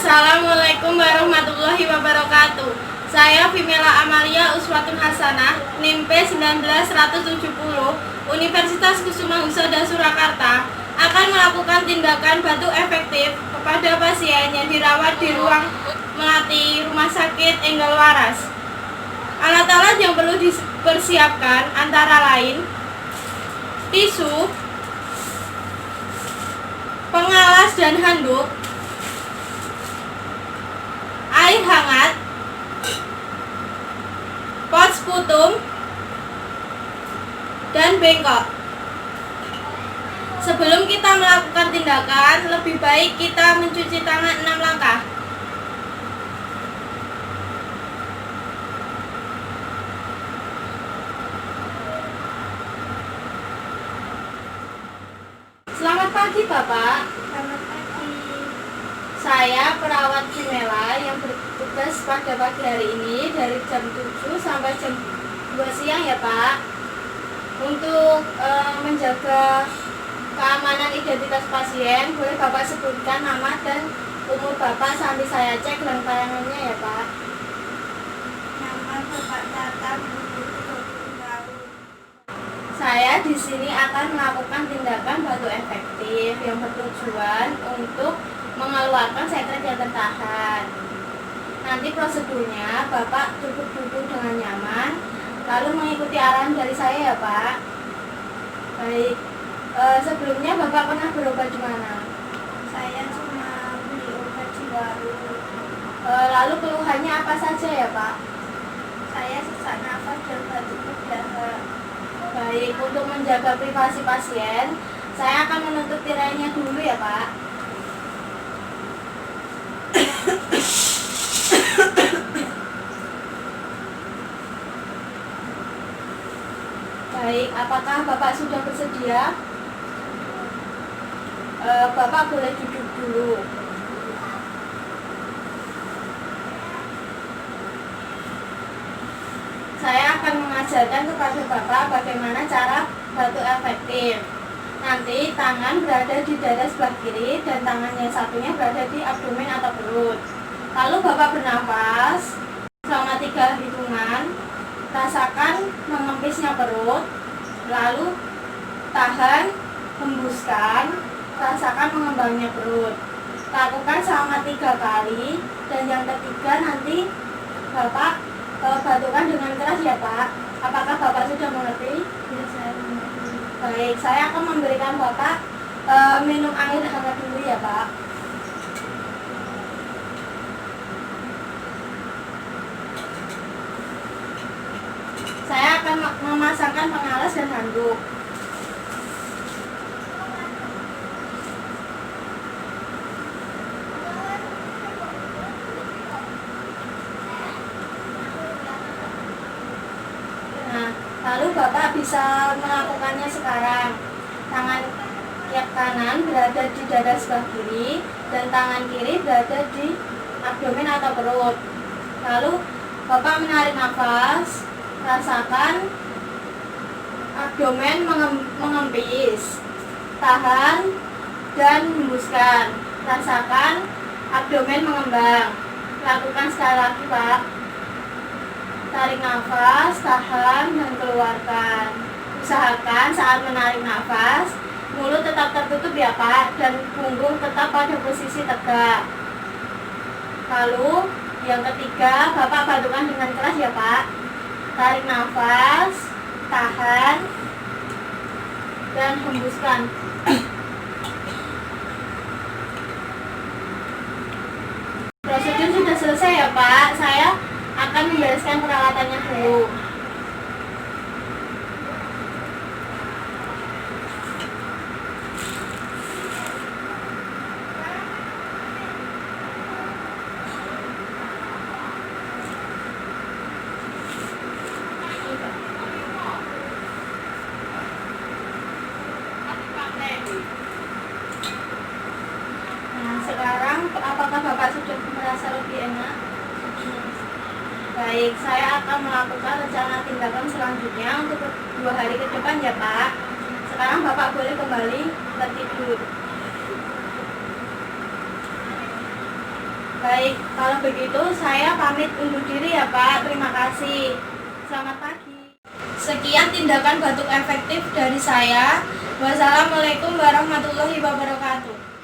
Assalamualaikum warahmatullahi wabarakatuh. Saya Vimela Amalia Uswatun Hasanah, NIM P19170, Universitas Kusuma Husada Surakarta, akan melakukan tindakan batu efektif kepada pasien yang dirawat di ruang melati Rumah Sakit Enggal Waras. Alat-alat yang perlu dipersiapkan antara lain tisu, pengalas dan handuk, air hangat, pot sputum, dan bengkok. Sebelum kita melakukan tindakan, lebih baik kita mencuci tangan 6 langkah. Selamat pagi, Bapak. Selamat pagi. Saya perawat Vimela yang bertugas pada pagi hari ini dari jam 7 sampai jam 2 siang ya, Pak. Untuk menjaga keamanan identitas pasien, boleh Bapak sebutkan nama dan umur Bapak sambil saya cek dan tayangannya ya, Pak. Nama Bapak Tata, umur 20 tahun. Saya di sini akan melakukan tindakan batu efektif yang bertujuan untuk mengeluarkan sekret yang tertahan. Nanti prosedurnya Bapak cukup duduk dengan nyaman, lalu mengikuti arahan dari saya ya, Pak. Baik, sebelumnya Bapak pernah berobat di mana? Saya cuma beli obat di warung. Lalu keluhannya apa saja ya, Pak? Saya sesak nafas dan batuk berdarah. Baik, untuk menjaga privasi pasien, saya akan menutup tirainya dulu ya, Pak. Baik, apakah Bapak sudah bersedia? Bapak boleh duduk dulu. Saya akan mengajarkan kepada Bapak bagaimana cara batu efektif. Nanti tangan berada di dada sebelah kiri dan tangan yang satunya berada di abdomen atau perut. Lalu Bapak bernafas selama 3 hitungan. Rasakan mengempisnya perut, lalu tahan, hembuskan, rasakan mengembangnya perut. Lakukan selama 3 kali, dan yang ketiga nanti Bapak batukan dengan keras ya, Pak. Apakah Bapak sudah mengerti? Ya, saya mengerti. Baik, saya akan memberikan Bapak minum air hangat dulu ya, Pak. Saya akan memasangkan pengalas dan handuk. Nah, lalu Bapak bisa melakukannya sekarang. Tangan yang kanan berada di dada sebelah kiri dan tangan kiri berada di abdomen atau perut. Lalu Bapak menarik nafas. Rasakan abdomen mengempis, tahan dan hembuskan. Rasakan abdomen mengembang. Lakukan sekali lagi, Pak. Tarik nafas, tahan dan keluarkan. Usahakan saat menarik nafas, mulut tetap tertutup ya, Pak, dan punggung tetap pada posisi tegak. Lalu yang ketiga, Bapak batukan dengan keras ya, Pak. Tarik nafas, tahan, dan hembuskan. Prosedur sudah selesai ya, Pak. Saya akan membereskan peralatannya dulu. Nah, sekarang apakah Bapak sudah merasa lebih enak? Baik, saya akan melakukan rencana tindakan selanjutnya untuk 2 hari ke depan ya, Pak. Sekarang Bapak boleh kembali tertidur. Baik, kalau begitu saya pamit undur diri ya Pak. Terima kasih. Selamat pagi. Sekian tindakan batuk efektif dari saya. Wassalamualaikum warahmatullahi wabarakatuh.